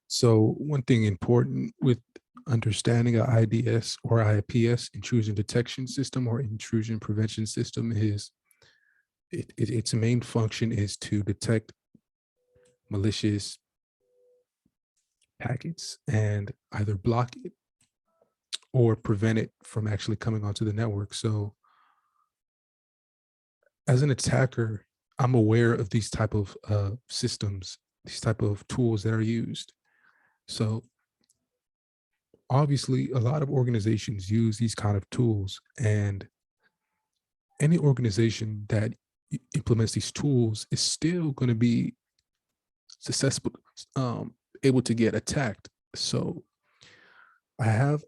So one thing important with understanding an IDS or IPS, intrusion detection system or intrusion prevention system, is its main function is to detect malicious packets and either block it or prevent it from actually coming onto the network. So as an attacker, I'm aware of these type of systems, these type of tools that are used. So obviously a lot of organizations use these kind of tools, and any organization that implements these tools is still going to be successful, able to get attacked. So I have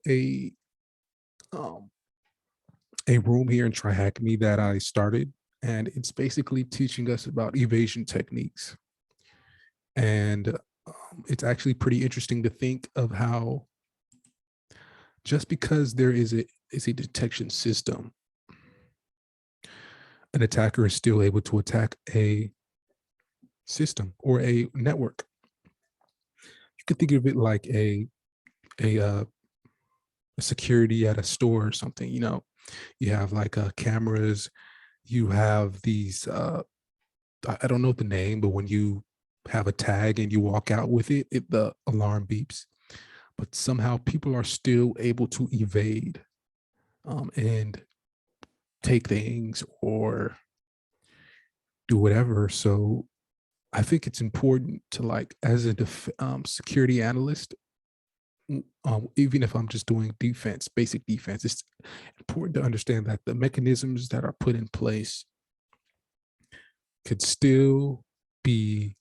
um, a room here in TryHackMe that I started, and it's basically teaching us about evasion techniques. And it's actually pretty interesting to think of how just because there is a detection system, an attacker is still able to attack a system or a network. You could think of it like a security at a store or something. You know, you have like cameras, you have these I don't know the name, but when you have a tag and you walk out with it, the alarm beeps. But somehow people are still able to evade and take things or do whatever. So I think it's important to, like, as a security analyst, even if I'm just doing defense, basic defense, it's important to understand that the mechanisms that are put in place could still be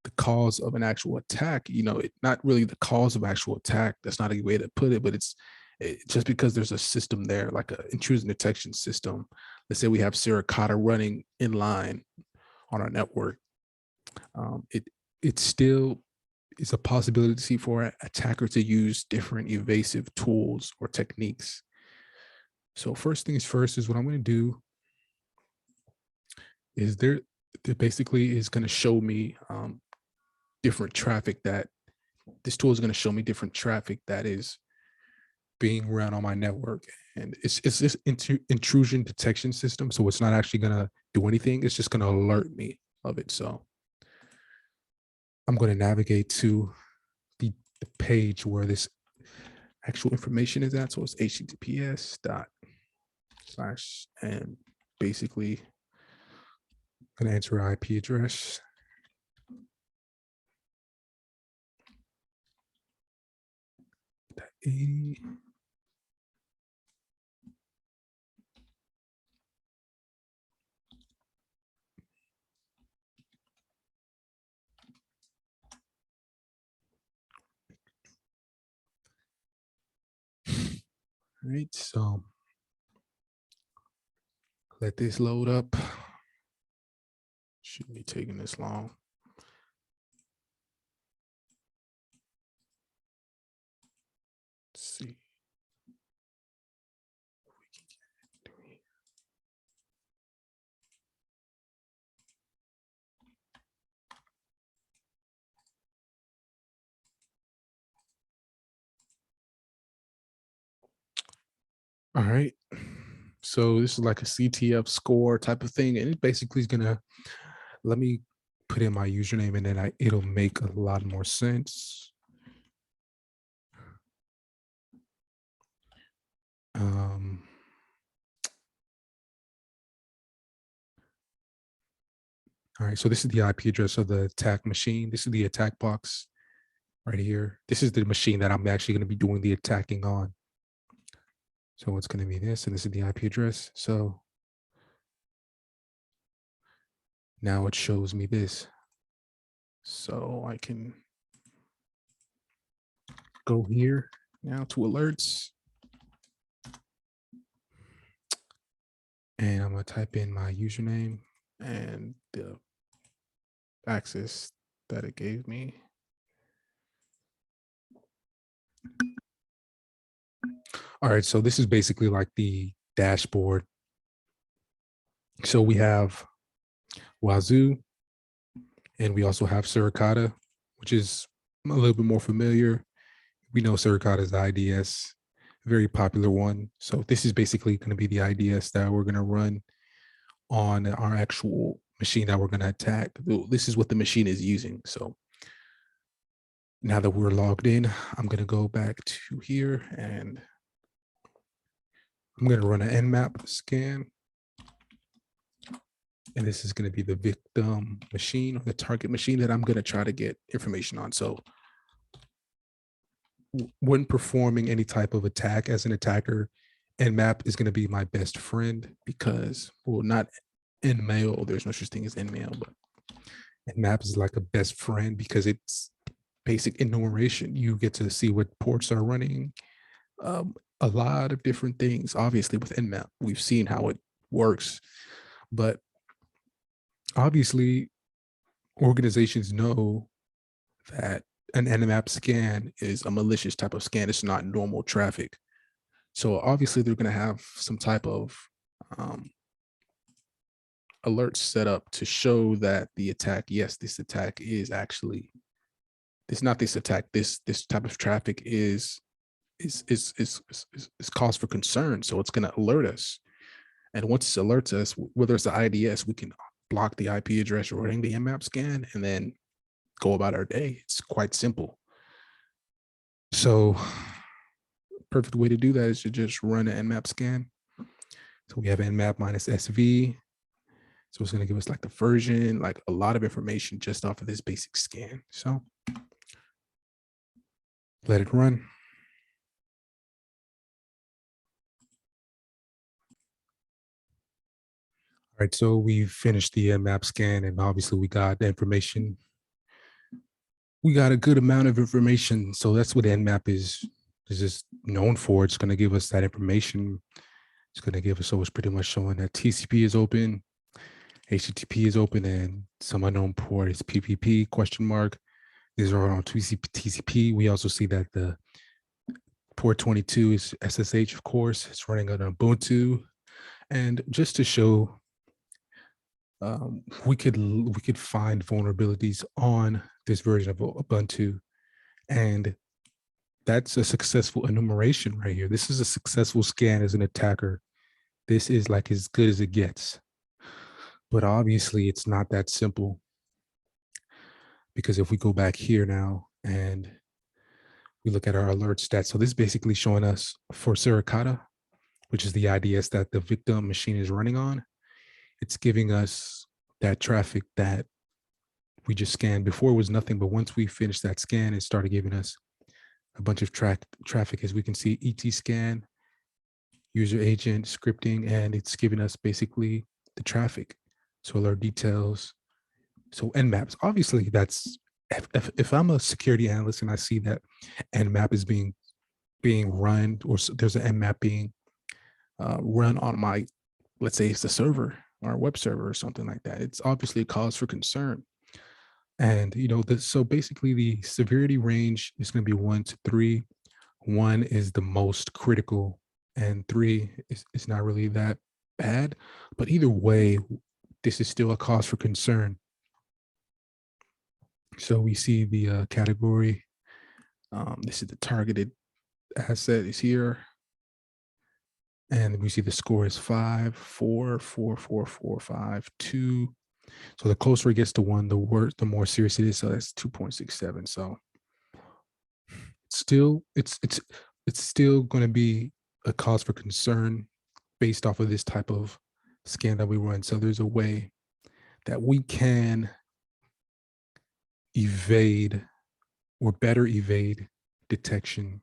the cause of an actual attack. You know, not really the cause of actual attack. That's not a way to put it, but it's just because there's a system there, like an intrusion detection system. Let's say we have Suricata running in line on our network. It still is a possibility for an attacker to use different evasive tools or techniques. So first things first is what I'm going to do is there basically is going to show me different traffic that this tool is going to show me different traffic that is being run on my network. And it's this intrusion detection system. So it's not actually going to do anything. It's just going to alert me of it. So I'm going to navigate to the page where this actual information is at. So it's https:// and basically I'm going to enter an IP address. .80. All right, so let this load up. Shouldn't be taking this long. Let's see. All right. So this is like a CTF score type of thing. And it basically is gonna let me put in my username, and then it'll make a lot more sense. All right, so this is the IP address of the attack machine. This is the attack box right here. This is the machine that I'm actually going to be doing the attacking on. So it's going to be this, and this is the IP address. So now it shows me this. So I can go here now to alerts. And I'm going to type in my username and the access that it gave me. All right, so this is basically like the dashboard. So we have Wazoo, And we also have Suricata, which is a little bit more familiar. We know Suricata is the IDS, very popular one. So this is basically going to be the IDS that we're going to run on our actual machine that we're going to attack. This is what the machine is using. So now that we're logged in, I'm going to go back to here and I'm going to run an Nmap scan. And this is going to be the victim machine or the target machine that I'm going to try to get information on. So when performing any type of attack as an attacker, Nmap is going to be my best friend because, well, not Nmail, there's no such thing as Nmail, but Nmap is like a best friend because it's basic enumeration. You get to see what ports are running, a lot of different things. Obviously, with Nmap, we've seen how it works, but obviously, organizations know that an Nmap scan is a malicious type of scan. It's not normal traffic. So obviously, they're going to have some type of alerts set up to show that the attack, yes, this attack is actually, this not this attack, this type of traffic is cause for concern. So it's going to alert us. And once it alerts us, whether it's the IDS, we can block the IP address running the Nmap scan and then go about our day. It's quite simple. So perfect way to do that is to just run an Nmap scan. So we have Nmap minus SV. So it's going to give us like the version, like a lot of information just off of this basic scan. So let it run. All right, so we finished the Nmap scan and obviously we got the information. We got a good amount of information. So that's what Nmap is just known for. It's going to give us that information. It's going to give us, so it's pretty much showing that TCP is open, HTTP is open, and some unknown port is PPP question mark. These are on TCP. We also see that the port 22 is SSH, of course. It's running on Ubuntu. And just to show, we could find vulnerabilities on this version of Ubuntu, and that's a successful enumeration right here. This is a successful scan as an attacker. This is like as good as it gets. But obviously it's not that simple, because if we go back here now and we look at our alert stats, so this is basically showing us for Suricata, which is the IDS that the victim machine is running on, it's giving us that traffic that we just scanned. Before it was nothing, but once we finished that scan, it started giving us a bunch of traffic, as we can see, ET scan, user agent, scripting, and it's giving us basically the traffic. So alert details. So Nmaps, obviously that's, if I'm a security analyst and I see that Nmap is being run, or there's an Nmap being run on my, let's say it's the server or a web server or something like that, it's obviously a cause for concern. And so basically the severity range is going to be 1 to 3. 1 is the most critical, and 3 is not really that bad. But either way, this is still a cause for concern. So we see the category. This is the targeted asset is here. And we see the score is 5, 4, 4, 4, 4, 5, 2. So the closer it gets to 1, the worse, the more serious it is. So that's 2.67. So still, it's still going to be a cause for concern based off of this type of scan that we run. So there's a way that we can evade or better evade detection.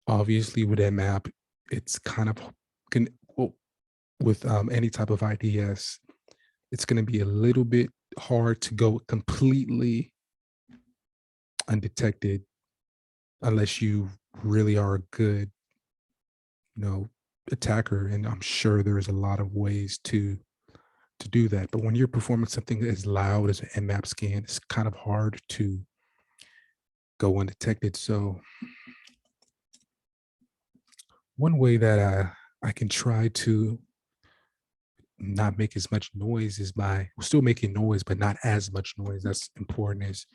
Obviously, with Nmap, it's kind of with any type of IDS, it's going to be a little bit hard to go completely undetected unless you really are a good, attacker. And I'm sure there's a lot of ways to do that. But when you're performing something as loud as an Nmap scan, it's kind of hard to go undetected. So one way that I can try to not make as much noise is by still making noise, but not as much noise. That's important is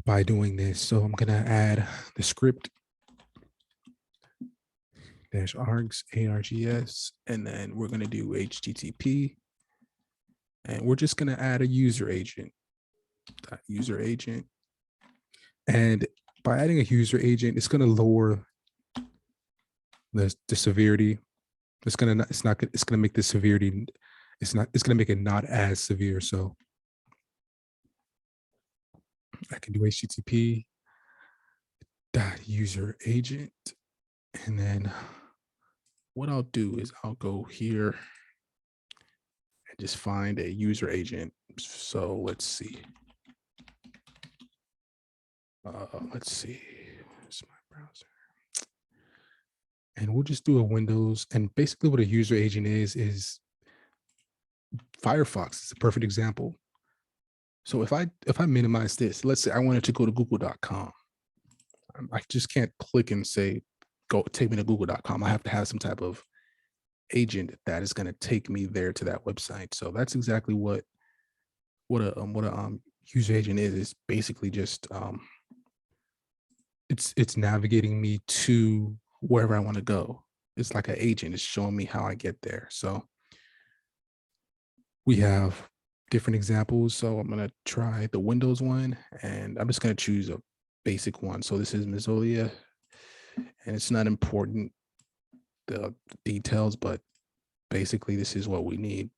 by doing this. So I'm gonna add the script dash args, and then we're gonna do HTTP, and we're just gonna add a user agent, user agent. And by adding a user agent, it's gonna lower the severity. It's gonna make the severity, it's gonna make it not as severe. So I can do HTTP dot user agent, and then what I'll do is I'll go here and just find a user agent. So let's see. Let's see. Where's my browser? And we'll just do a Windows. And basically, what a user agent is Firefox is a perfect example. So if I minimize this, let's say I wanted to go to google.com. I just can't click and say, go take me to google.com. I have to have some type of agent that is going to take me there to that website. So that's exactly what a user agent is. It's basically just it's navigating me to wherever I want to go. It's like an agent. It's showing me how I get there. So we have different examples. So I'm going to try the Windows one, and I'm just going to choose a basic one. So this is Mizolia, and it's not important, the details, but basically this is what we need.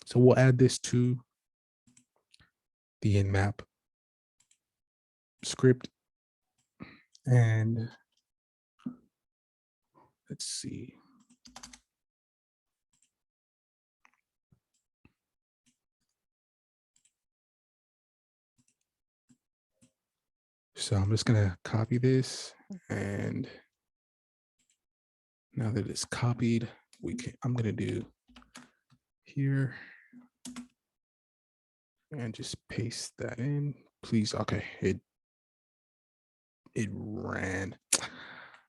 So we'll add this to the Nmap script, and let's see. So I'm just gonna copy this, and now that it's copied, I'm gonna do here and just paste that in. Please, okay, it ran. All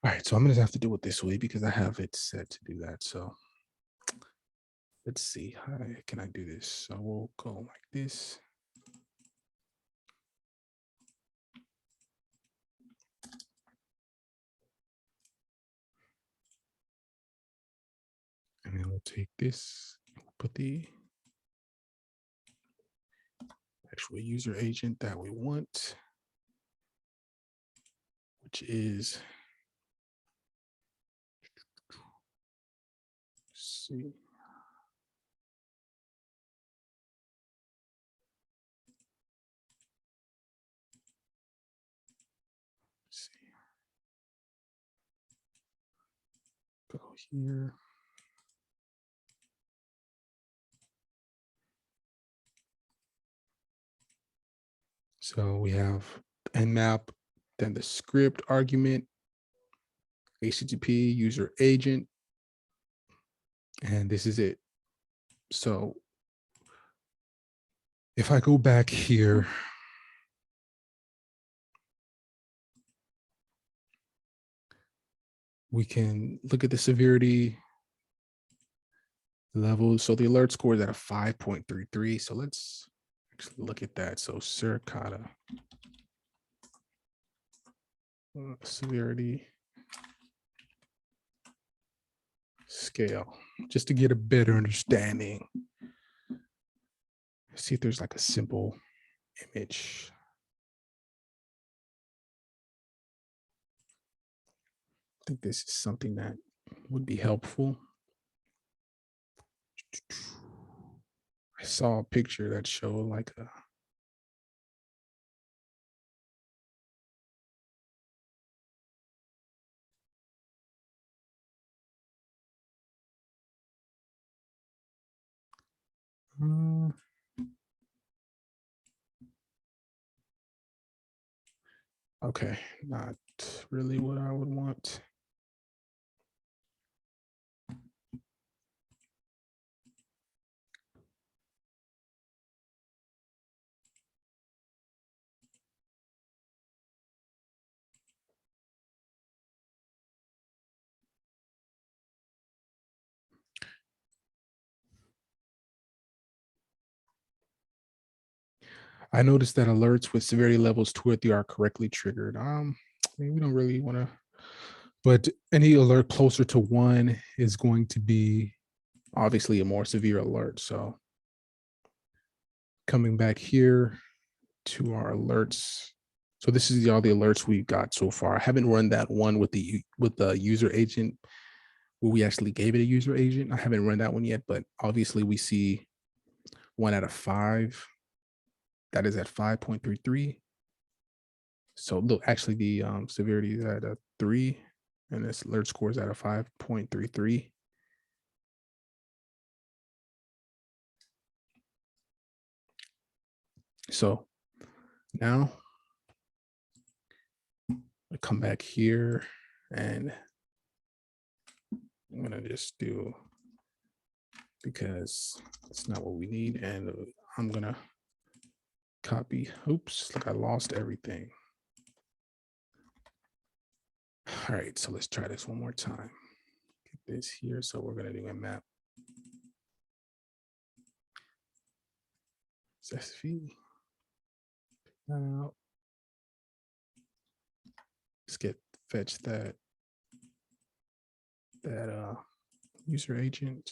right, so I'm gonna have to do it this way because I have it set to do that. So let's see, how can I do this? So we'll go like this. And then we'll take this, put the actual user agent that we want, which is, see, go here. So we have Nmap, then the script argument, HTTP user agent, and this is it. So if I go back here, we can look at the severity level. So the alert score is at a 5.33. So let's actually look at that. So Suricata severity scale, just to get a better understanding. See if there's like a simple image. I think this is something that would be helpful. I saw a picture that showed like a okay, not really what I would want. I noticed that alerts with severity levels 2 or 3 are correctly triggered. We don't really want to, but any alert closer to 1 is going to be obviously a more severe alert. So coming back here to our alerts. So this is all the alerts we've got so far. I haven't run that one with the user agent where we actually gave it a user agent. I haven't run that one yet, but obviously we see 1 out of 5. That is at 5.33. So look, actually the severity is at a 3, and this alert score is at a 5.33. So now I come back here and I'm gonna just do, because it's not what we need, and I'm gonna copy. Oops, like I lost everything. All right, so let's try this one more time. Get this here. So we're gonna do a map SV. Now let's fetch that user agent.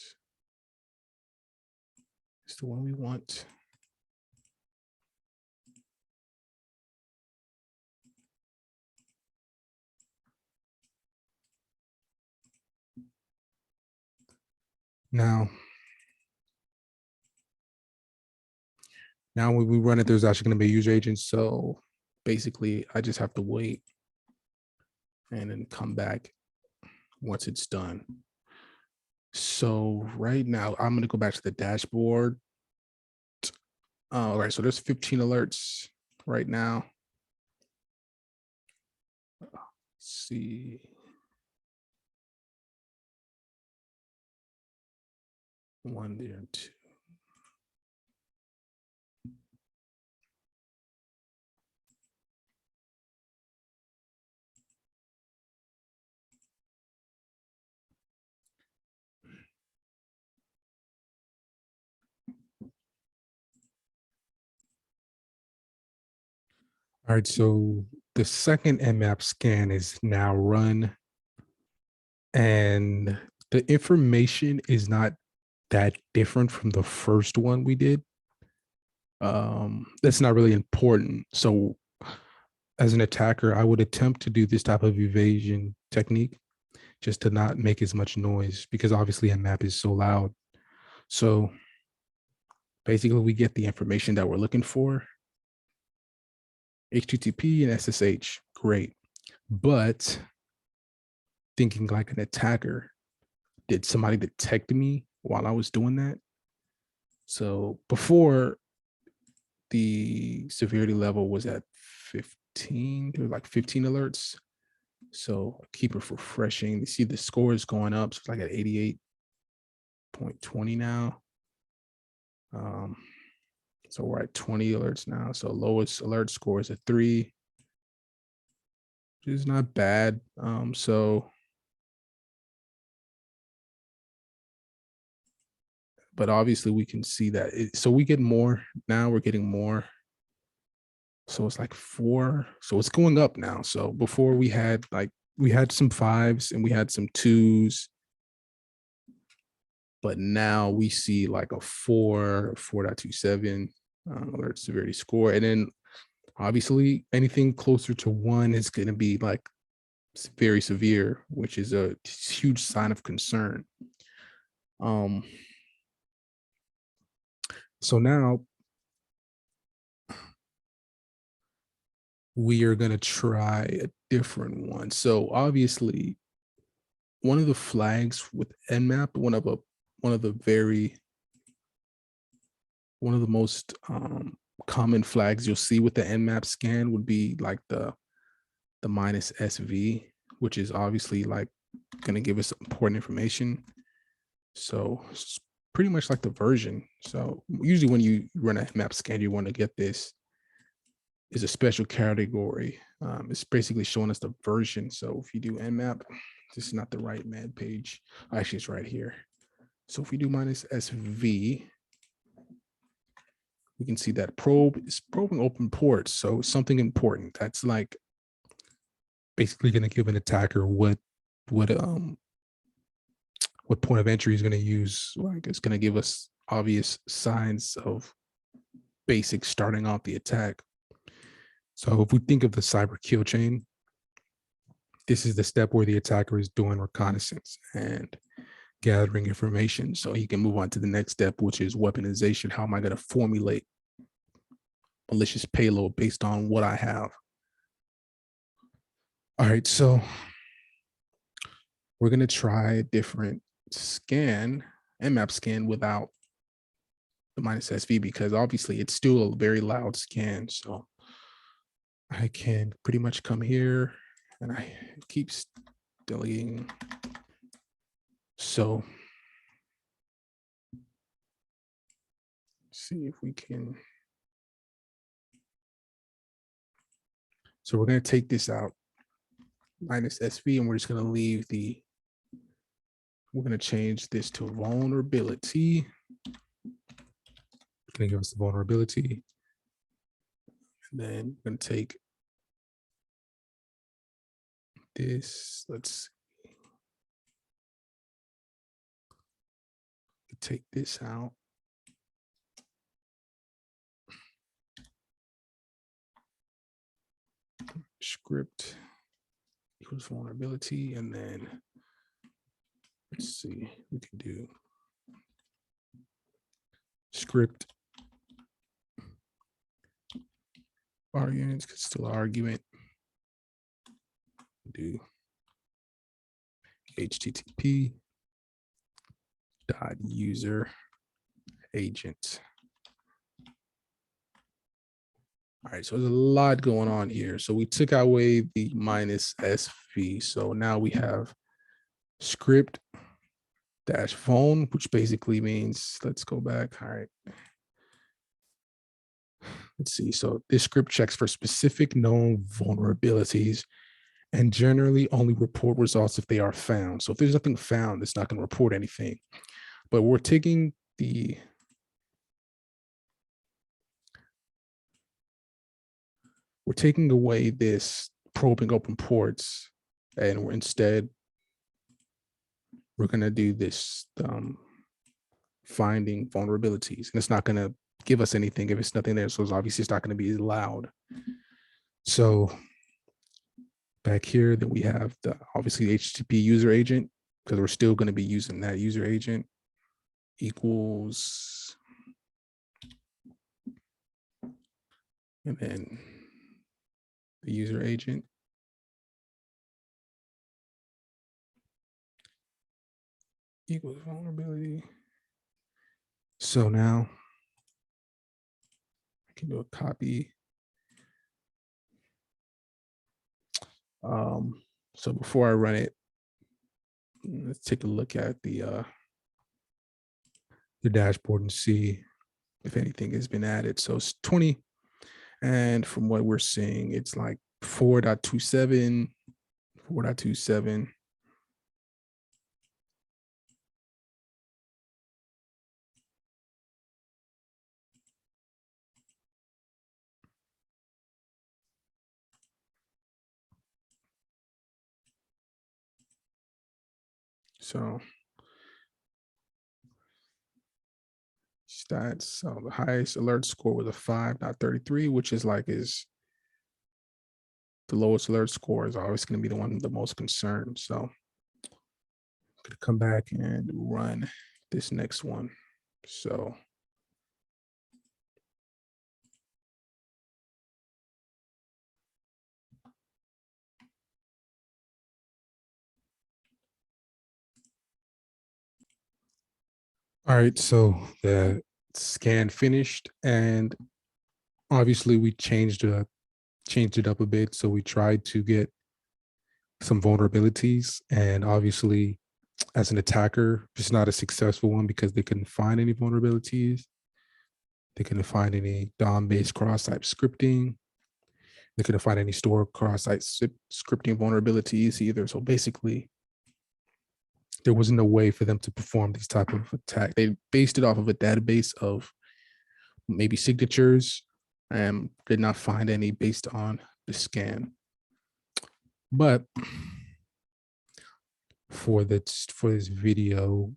It's the one we want. Now when we run it, there's actually going to be a user agent. So basically, I just have to wait and then come back once it's done. So right now, I'm going to go back to the dashboard. All right, so there's 15 alerts right now. Let's see. One there, 2. All right, so the second Nmap scan is now run, and the information is not that different from the first one we did. That's not really important. So as an attacker, I would attempt to do this type of evasion technique just to not make as much noise, because obviously Nmap is so loud. So basically we get the information that we're looking for, HTTP and SSH, great. But thinking like an attacker, did somebody detect me while I was doing that? So before, the severity level was at 15, there were like 15 alerts. So keep it refreshing. You see the score is going up. So it's like at 88.20 now. So we're at 20 alerts now. So lowest alert score is a 3, which is not bad. But obviously we can see that. So we get more now. We're getting more. So it's like 4. So it's going up now. So before we had some 5s and we had some 2s. But now we see like a 4.27 alert severity score. And then obviously anything closer to 1 is going to be like very severe, which is a huge sign of concern. So now we are going to try a different one. So obviously one of the flags with Nmap, one of the most common flags you'll see with the Nmap scan would be like the -SV, which is obviously like going to give us important information. So it's pretty much like the version. So usually when you run a Nmap scan, you want to get this is a special category. It's basically showing us the version. So if you do Nmap, this is not the right man page. Actually, it's right here. So if we do -SV, we can see that probe is probing open ports. So something important that's like basically going to give an attacker what what point of entry is going to use. Like it's going to give us obvious signs of basic starting off the attack. So if we think of the cyber kill chain, this is the step where the attacker is doing reconnaissance and gathering information so he can move on to the next step, which is weaponization. How am I going to formulate malicious payload based on what I have? All right, so we're going to try a different scan, Nmap scan, without the -SV, because obviously it's still a very loud scan. So I can pretty much come here and I keep deleting. So see if we can. So we're going to take this out, -SV, and we're just going to leave we're going to change this to vulnerability. It's going to give us the vulnerability. And then we're going to take this, let's take this out. Script equals vulnerability, and then let's see, we can do script arguments, because still argument. Do HTTP .user agent. All right, so there's a lot going on here. So we took away the -SV. So now we have script dash phone, which basically means, let's go back. All right. Let's see. So this script checks for specific known vulnerabilities and generally only report results if they are found. So if there's nothing found, it's not going to report anything. But we're taking away this probing open ports, and we're going to do this finding vulnerabilities, and it's not going to give us anything if it's nothing there. So it's obviously it's not going to be as loud. So back here, then we have obviously the HTTP user agent, because we're still going to be using that user agent equals, and then the user agent equals vulnerability. So now I can do a copy. So before I run it, let's take a look at the dashboard and see if anything has been added. So it's 20, and from what we're seeing, it's like 4.27, 4.27. So stats, so the highest alert score was a 5.33, which is the lowest alert score is always going to be the one the most concerned. So I'm going to come back and run this next one. So all right, so the scan finished, and obviously we changed it up a bit. So we tried to get some vulnerabilities, and obviously as an attacker, it's not a successful one because they couldn't find any vulnerabilities. They couldn't find any DOM-based cross-site scripting. They couldn't find any store cross-site scripting vulnerabilities either. So basically, there wasn't a way for them to perform these type of attack. They based it off of a database of maybe signatures, and did not find any based on the scan. But for this video,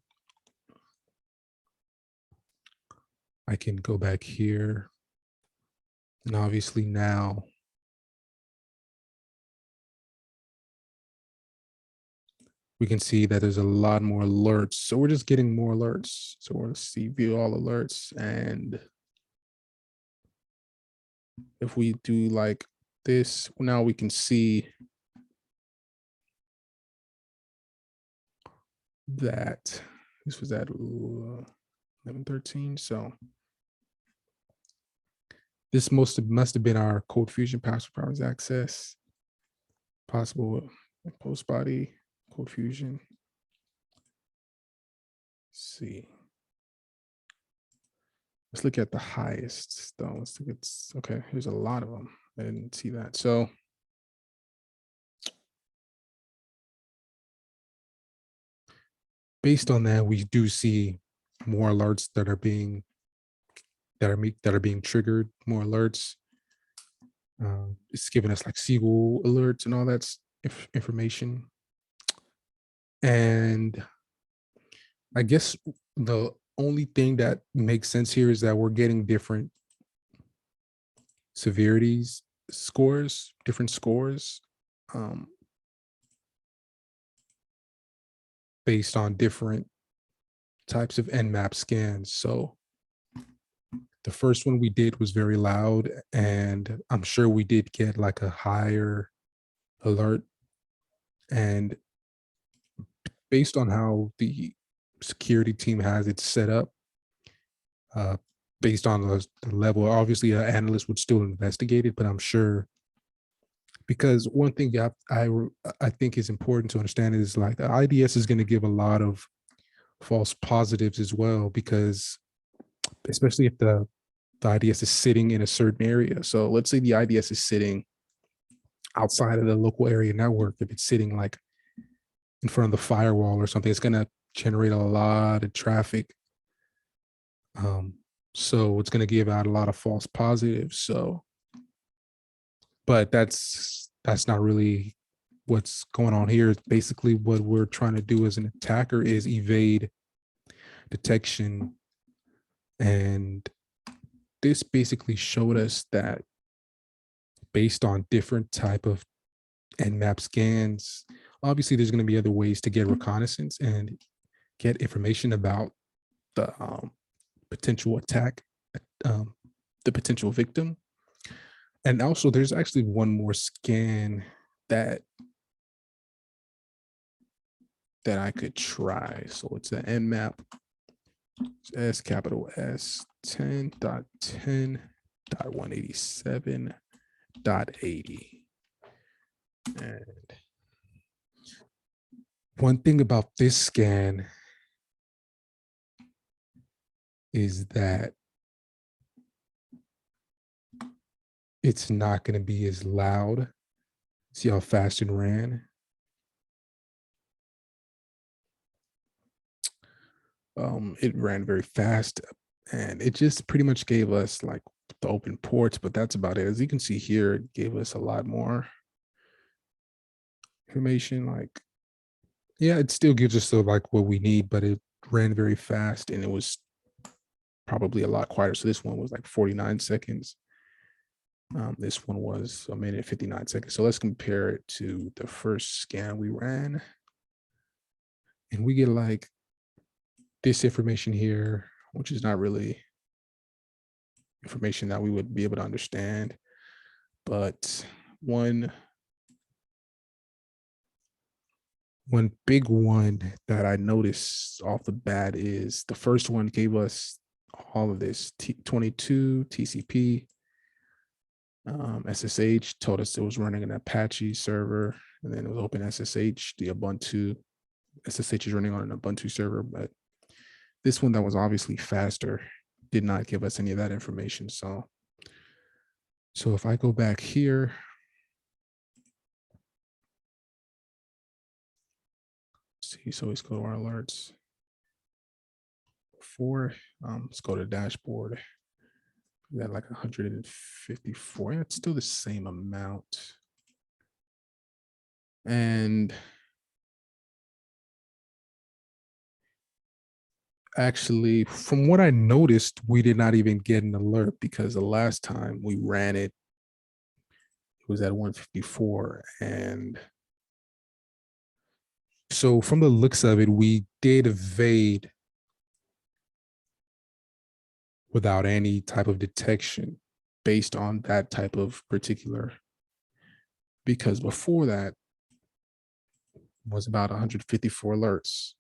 I can go back here, and obviously now we can see that there's a lot more alerts. So we're just getting more alerts. So we're going to see view all alerts. And if we do like this, now we can see that this was at 11:13. So this must have been our Code Fusion password powers access, possible post body, Code Fusion. Let's see. Let's look at the highest though. Let's look at, okay, here's a lot of them. I didn't see that. So based on that, we do see more alerts that are being triggered, more alerts. It's giving us like SQL alerts and all that information. And I guess the only thing that makes sense here is that we're getting different severities scores, different scores, based on different types of Nmap scans. So the first one we did was very loud, and I'm sure we did get like a higher alert. And based on how the security team has it set up, based on the level, obviously an analyst would still investigate it, but I'm sure, because one thing that I think is important to understand is like the IDS is going to give a lot of false positives as well, because especially if the IDS is sitting in a certain area. So let's say the IDS is sitting outside of the local area network. If it's sitting like in front of the firewall or something, it's going to generate a lot of traffic. So it's going to give out a lot of false positives. So, but that's not really what's going on here. Basically, what we're trying to do as an attacker is evade detection. And this basically showed us that based on different type of Nmap scans, obviously there's going to be other ways to get reconnaissance and get information about the potential attack, the potential victim. And also there's actually one more scan that I could try. So it's an Nmap S capital S 10.10.187.80. And one thing about this scan is that it's not going to be as loud. See how fast it ran? It ran very fast, and it just pretty much gave us like the open ports, but that's about it. As you can see here, it gave us a lot more information. Like, yeah, it still gives us like what we need, but it ran very fast and it was probably a lot quieter. So this one was like 49 seconds. This one was 1 minute 59 seconds. So let's compare it to the first scan we ran, and we get like this information here, which is not really information that we would be able to understand. But one big one that I noticed off the bat is the first one gave us all of this 22 TCP, SSH told us it was running an Apache server, and then it was open SSH, the Ubuntu SSH is running on an Ubuntu server. But this one that was obviously faster did not give us any of that information. So if I go back here, see, so let's go to our alerts. Let's go to dashboard. We got like 154. Yeah, it's still the same amount. And actually, from what I noticed, we did not even get an alert because the last time we ran it, it was at 154. And so from the looks of it, we did evade without any type of detection based on that type of particular, because before that was about 154 alerts.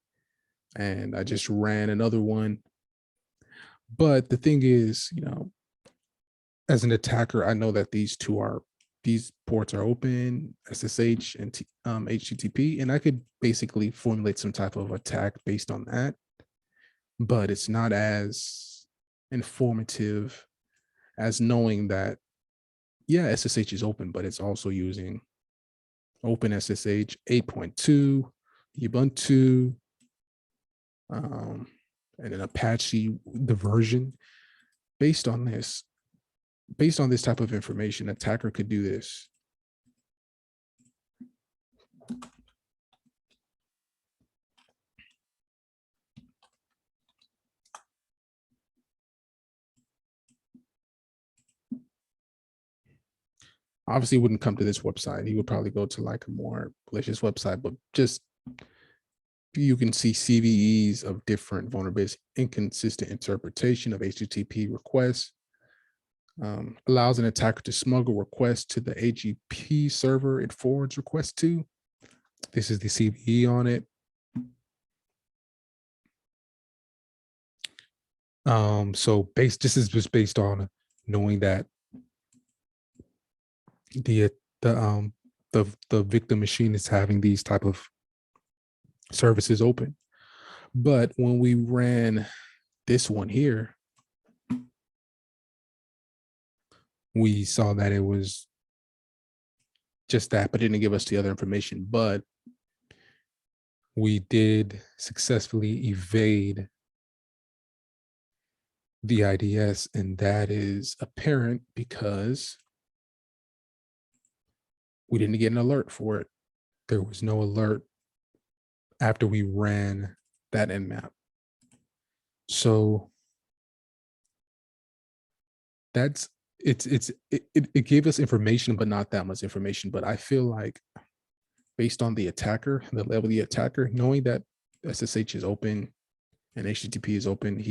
And I just ran another one. But the thing is, as an attacker, I know that these ports are open, SSH and HTTP, and I could basically formulate some type of attack based on that. But it's not as informative as knowing that, yeah, SSH is open, but it's also using OpenSSH 8.2, Ubuntu, and an Apache, the version. Based on this, based on this type of information, attacker could do this. Obviously, he wouldn't come to this website. He would probably go to like a more malicious website, but just you can see CVEs of different vulnerabilities, inconsistent interpretation of HTTP requests, allows an attacker to smuggle requests to the AGP server it forwards requests to. This is the CVE on it. So this is just based on knowing that the the victim machine is having these type of services open. But when we ran this one here, we saw that it was just that, but it didn't give us the other information. But we did successfully evade the IDS, and that is apparent because we didn't get an alert for it. There was no alert after we ran that Nmap. So that's it gave us information, but not that much information. But I feel like based on the attacker, the level of the attacker, knowing that SSH is open and HTTP is open,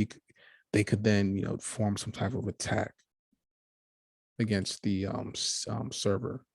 they could then form some type of attack against the server.